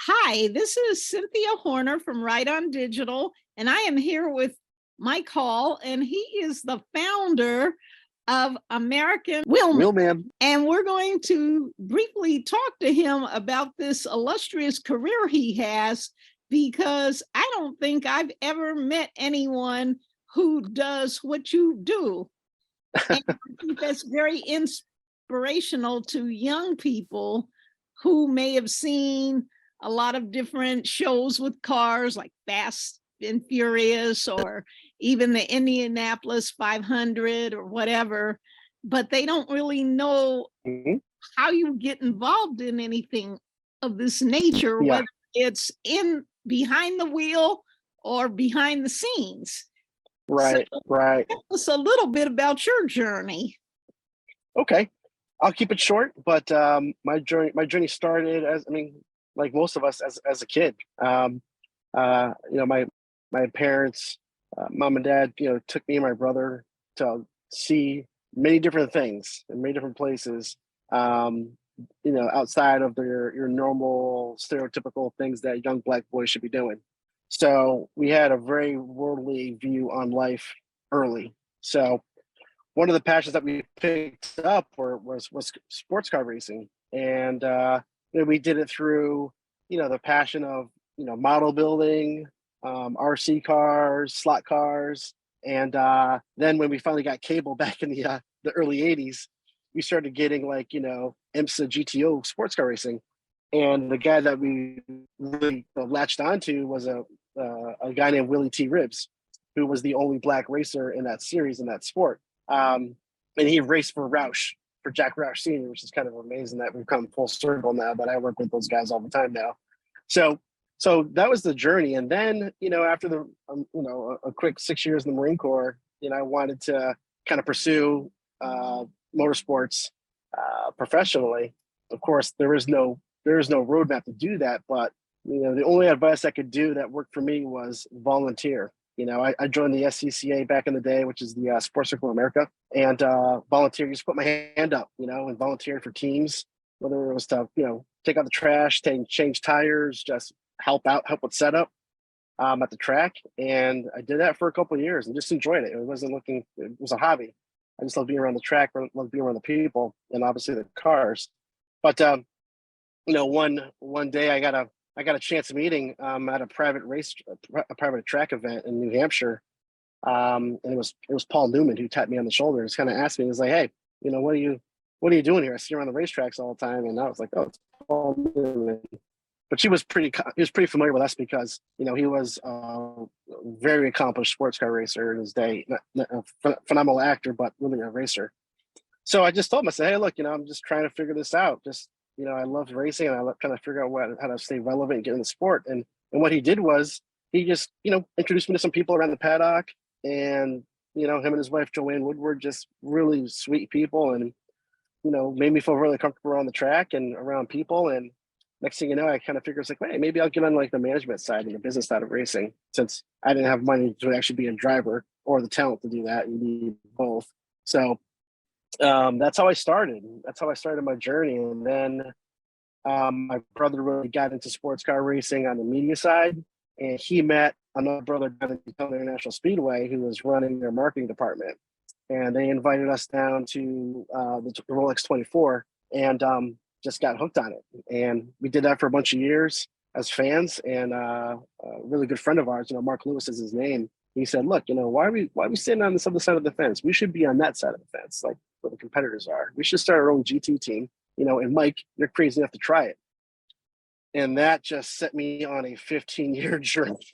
Hi, this is Cynthia Horner from Right On Digital, and I am here with Mike Hall, and he is the founder of American Wheelman. Wheelman. And we're going to briefly talk to him about this illustrious career he has, because I don't think I've ever met anyone who does what you do. And I think that's very inspirational to young people who may have seen a lot of different shows with cars like Fast and Furious or even the Indianapolis 500 or whatever, but they don't really know Mhm. how you get involved in anything of this nature, Yeah, whether it's in behind the wheel or behind the scenes. So right, right. tell us a little bit about your journey. Okay, I'll keep it short, but my journey started as like most of us as a kid. My parents, mom and dad, took me and my brother to see many different things in many different places. Um, outside of your normal stereotypical things that young black boys should be doing. So we had a very worldly view on life early. So one of the passions that we picked up was sports car racing, and we did it through the passion of model building, RC cars, slot cars, and then when we finally got cable back in the early '80s, we started getting like IMSA GTO sports car racing, and the guy that we really latched onto was a guy named Willie T. Ribbs, who was the only black racer in that series in that sport. Um, and he raced for Roush, for Jack Roush Sr., which is kind of amazing that we've come full circle now. But I work with those guys all the time now. So, so that was the journey. And then, after a quick 6 years in the Marine Corps, I wanted to kind of pursue uh, motorsports professionally. Of course, there is no roadmap to do that, but the only advice I could do that worked for me was volunteer. I joined the SCCA back in the day, which is the Sports Circle of America, and volunteer. Just put my hand up, and volunteer for teams, whether it was to, take out the trash, change tires, just help out, help with setup at the track. And I did that for a couple of years and just enjoyed it. It was a hobby. I just love being around the track, love being around the people, and obviously the cars. But one day I got a chance meeting at a private track event in New Hampshire, and it was Paul Newman who tapped me on the shoulder and kind of asked me. He was like, "Hey, what are you doing here? I see you around the racetracks all the time." And I was like, "Oh, it's Paul Newman." But he was pretty familiar with us because he was a very accomplished sports car racer in his day, not a phenomenal actor, but really a racer. So I just told him, I said, "Hey, look, I'm just trying to figure this out. Just, I love racing and I love trying to figure out how to stay relevant and get in the sport." And what he did was he just, introduced me to some people around the paddock, and, him and his wife, Joanne Woodward, just really sweet people, and, made me feel really comfortable around the track and around people. And next thing you know, I kind of figured it's like, hey, maybe I'll get on like the management side and the business side of racing, since I didn't have money to actually be a driver or the talent to do that. You need both. So that's how I started. That's how I started my journey. And then my brother really got into sports car racing on the media side, and he met another brother down at the International Speedway who was running their marketing department, and they invited us down to the Rolex 24, and just got hooked on it. And we did that for a bunch of years as fans. And a really good friend of ours, Mark Lewis is his name. He said, "Look, why are we sitting on this other side of the fence? We should be on that side of the fence, like where the competitors are. We should start our own GT team. And Mike, you're crazy enough to try it." And that just set me on a 15-year journey.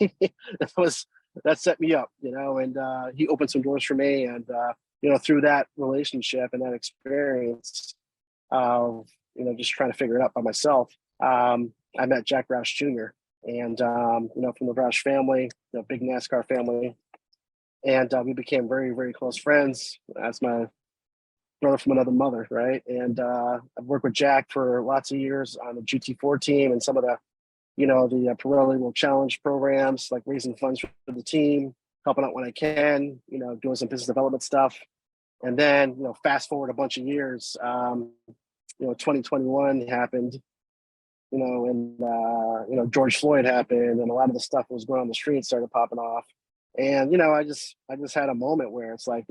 That set me up, and he opened some doors for me. And through that relationship and that experience of just trying to figure it out by myself, I met Jack Roush Jr. And from the Roush family, the big NASCAR family, and we became very, very close friends. That's my brother from another mother, right? And I've worked with Jack for lots of years on the GT4 team and some of the, the Pirelli World Challenge programs, like raising funds for the team, helping out when I can, doing some business development stuff. And then, fast forward a bunch of years, 2021 happened, and George Floyd happened, and a lot of the stuff that was going on the street started popping off. And I just had a moment where it's like,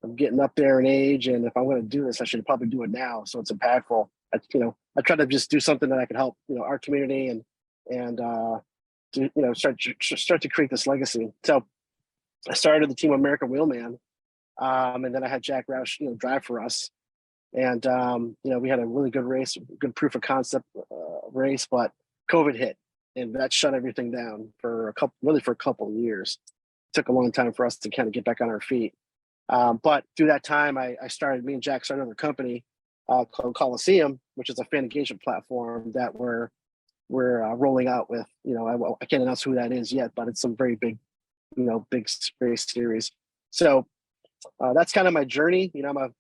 I'm getting up there in age, and if I'm going to do this, I should probably do it now, so it's impactful. I try to just do something that I can help, our community, and to start to create this legacy. So I started the team American Wheelman, and then I had Jack Roush, drive for us, and we had a really good race, good proof of concept race, but COVID hit, and that shut everything down for a couple of years. It took a long time for us to kind of get back on our feet. But through that time, me and Jack started another company called Coliseum, which is a fan engagement platform that we're rolling out with. I can't announce who that is yet, but it's some very big, big race series. So that's kind of my journey. I'm a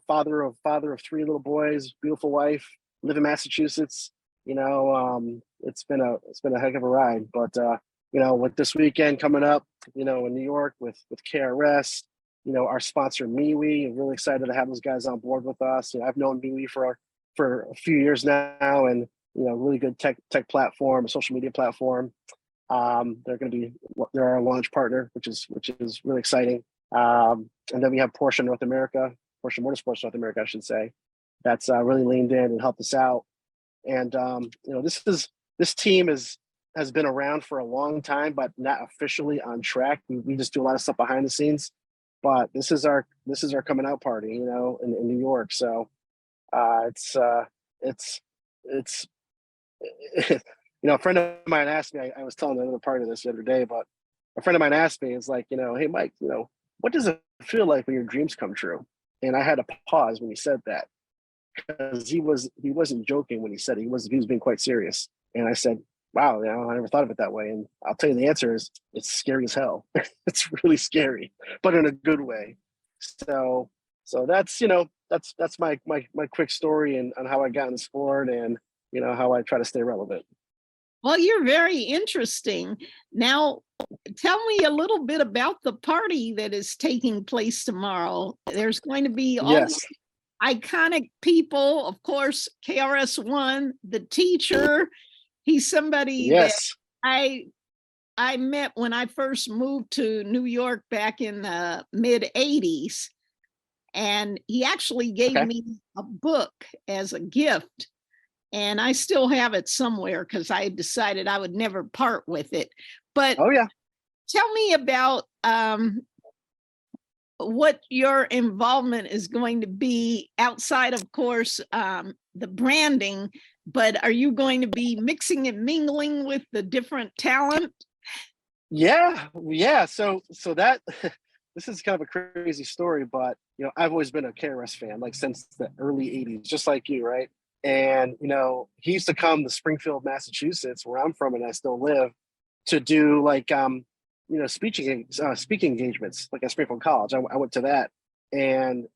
father of three little boys, beautiful wife, live in Massachusetts. It's been a heck of a ride. But with this weekend coming up, in New York with KRS. Our sponsor MeWe, I'm really excited to have those guys on board with us. I've known MeWe for a few years now, and really good tech platform, a social media platform. They're our launch partner, which is really exciting. And then we have Porsche Motorsports North America, I should say, that's really leaned in and helped us out. And this team has been around for a long time, but not officially on track. We just do a lot of stuff behind the scenes. But this is our coming out party, in New York. So it's a friend of mine asked me. I was telling another part of this the other day, but a friend of mine asked me, it's like, hey Mike, what does it feel like when your dreams come true? And I had to pause when he said that, because he wasn't joking when he said it. He was being quite serious. And I said, wow, I never thought of it that way. And I'll tell you the answer is, it's scary as hell. It's really scary, but in a good way. So that's my quick story and on how I got in the sport, and how I try to stay relevant. Well, you're very interesting. Now, tell me a little bit about the party that is taking place tomorrow. There's going to be all Yes. these iconic people, of course, KRS-One, the teacher. He's somebody Yes. that I met when I first moved to New York back in the mid 80s. And he actually gave me a book as a gift. And I still have it somewhere because I decided I would never part with it. But oh yeah, tell me about what your involvement is going to be outside, of course, the branding, but are you going to be mixing and mingling with the different talent? Yeah. So that this is kind of a crazy story, but I've always been a KRS fan, like since the early 80s, just like you, right? And he used to come to Springfield, Massachusetts, where I'm from and I still live, to do like speaking engagements, like at Springfield College. I went to that, and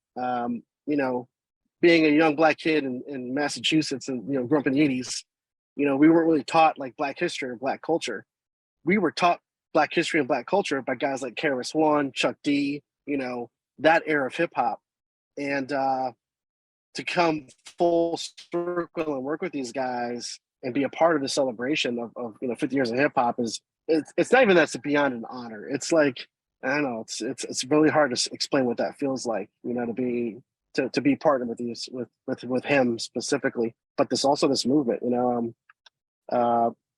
being a young Black kid in Massachusetts, and grew up in the 80s, we weren't really taught like Black history or Black culture. We were taught Black history and Black culture by guys like KRS-One, Chuck D, that era of hip hop. And to come full circle and work with these guys and be a part of the celebration of 50 years of hip hop it's not even that's beyond an honor. It's like, I don't know, it's really hard to explain what that feels like, to be partnered with him specifically, but this movement,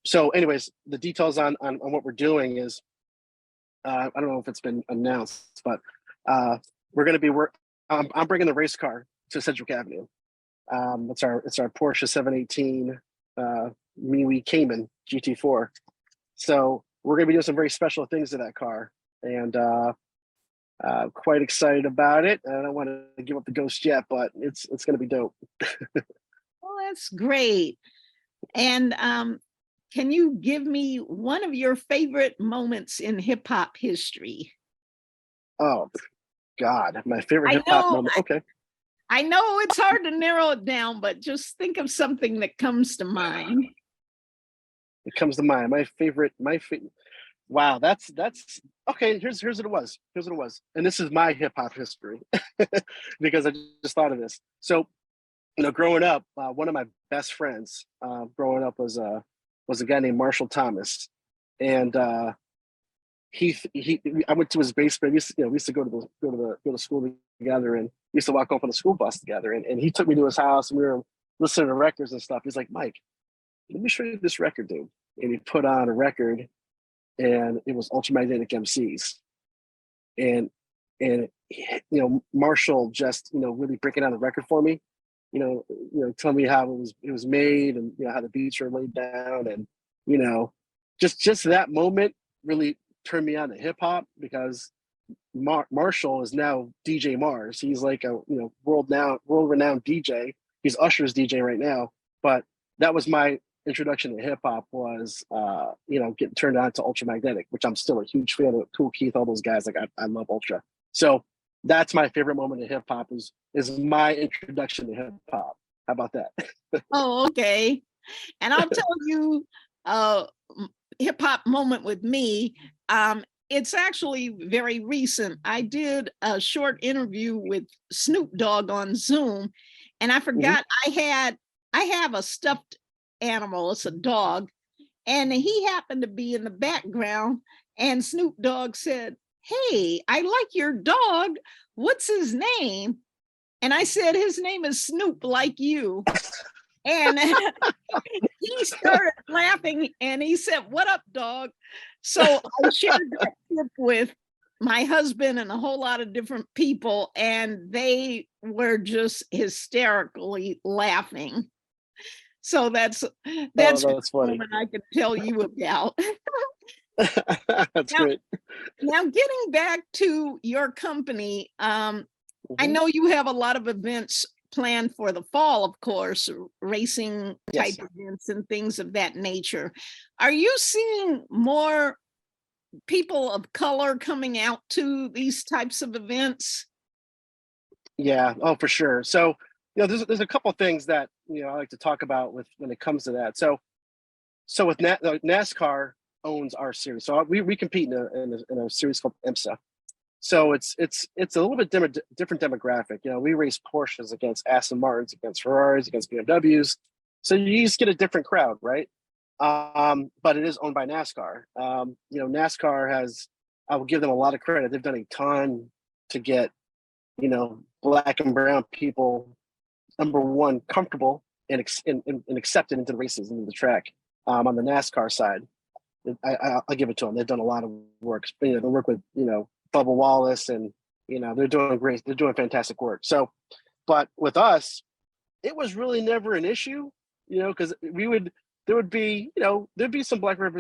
so anyways, the details on what we're doing is, I don't know if it's been announced, but we're going to be I'm bringing the race car to Sedgwick Avenue. It's our Porsche 718 MeWe Cayman GT4. So we're going to be doing some very special things to that car, and quite excited about it. I don't want to give up the ghost yet, but it's going to be dope. Well, that's great. And can you give me one of your favorite moments in hip hop history? Oh God, my favorite hip hop moment. Okay. I know it's hard to narrow it down, but just think of something that comes to mind. It comes to mind. Wow, that's okay. Here's what it was. And this is my hip hop history because I just thought of this. So growing up, one of my best friends growing up was a guy named Marshall Thomas, and he I went to his basement. We used to go to school together, and we used to walk home on the school bus together. And he took me to his house, and we were listening to records and stuff. He's like, Mike, let me show you this record, dude. And he put on a record, and it was Ultramagnetic MCs, and Marshall just really breaking down the record for me. Tell me how it was made, and how the beats are laid down, and just that moment really turned me on to hip hop, because Marshall is now DJ Mars. He's like a world renowned DJ. He's Usher's DJ right now. But that was my introduction to hip hop, was getting turned on to Ultramagnetic, which I'm still a huge fan of. Kool Keith, all those guys. Like I love Ultra. So that's my favorite moment of hip hop, is my introduction to hip hop. How about that? Oh, okay. And I'll tell you hip hop moment with me. It's actually very recent. I did a short interview with Snoop Dogg on Zoom, and I forgot I have a stuffed animal. It's a dog, and he happened to be in the background, and Snoop Dogg said, "Hey, I like your dog. What's his name?" And I said, "His name is Snoop, like you." And he started laughing, and he said, "What up, dog?" So I shared that clip with my husband and a whole lot of different people, and they were just hysterically laughing. So that's That's one funny. moment I could tell you about. That's Now, great. now getting back to your company, I know you have a lot of events planned for the fall, of course, racing type events and things of that nature. Are you seeing more people of color coming out to these types of events? Yeah. Oh, for sure. So, there's a couple things that I like to talk about when it comes to that. So with NASCAR owns our series. So we compete in a series called IMSA. So it's a little bit different demographic. We race Porsches against Aston Martins, against Ferraris, against BMWs. So you just get a different crowd, right? But it is owned by NASCAR. NASCAR has, I will give them a lot of credit. They've done a ton to get, Black and brown people, number one, comfortable and accepted into the races, into the track. On the NASCAR side, I'll give it to them. They've done a lot of work. They work with, Bubba Wallace, and they're doing great. They're doing fantastic work. So, but with us, it was really never an issue, because there would be some black and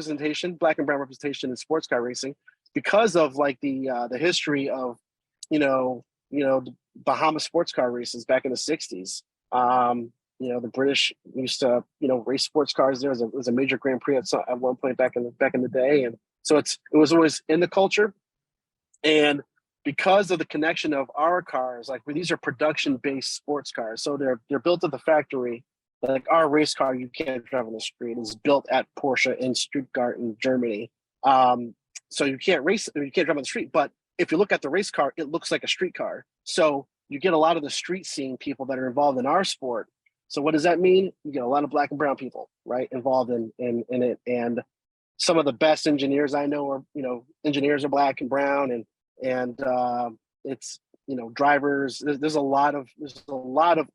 brown representation in sports car racing, because of like the history of the Bahama sports car races back in the 60s. The British used to race sports cars there. It was a major Grand Prix at one point back in the day, and so it was always in the culture. And because of the connection of our cars, like these are production-based sports cars, so they're built at the factory. Like our race car, you can't drive on the street. It's built at Porsche in Stuttgart, in Germany. So you can't drive on the street. But if you look at the race car, it looks like a street car. So you get a lot of the street scene people that are involved in our sport. So what does that mean? You get a lot of black and brown people, right, involved in it. And some of the best engineers I know are, engineers are black and brown, and it's, drivers. There's a lot of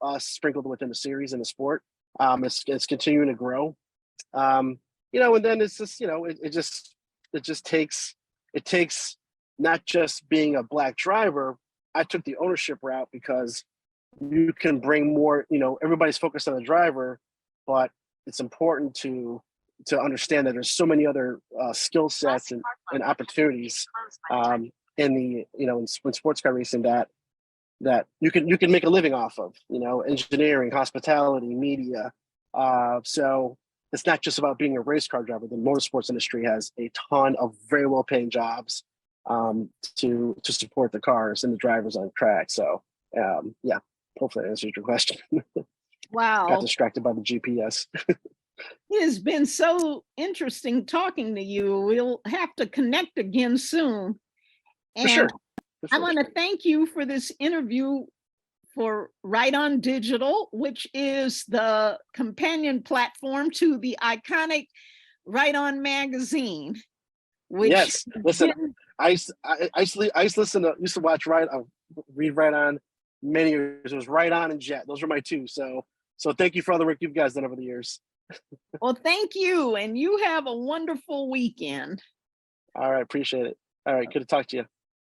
us sprinkled within the series and the sport. It's continuing to grow, and then it's just, it just takes not just being a black driver. I took the ownership route because you can bring more, everybody's focused on the driver, but it's important to understand that there's so many other skill sets and opportunities in sports car racing that you can make a living off of, engineering, hospitality, media. So it's not just about being a race car driver. The motorsports industry has a ton of very well paying jobs to support the cars and the drivers on track. So yeah, hopefully that answers your question. Wow. Got distracted by the GPS. It has been so interesting talking to you. We'll have to connect again soon. And For sure. I want to thank you for this interview for Right On Digital, which is the companion platform to the iconic Right On magazine, which Yes, listen, been- I used to watch read Right On many years. It was Right On and Jet. Those were my two. So thank you for all the work you guys done over the years. well, thank you, and you have a wonderful weekend. All right, appreciate it. All right, good to talk to you.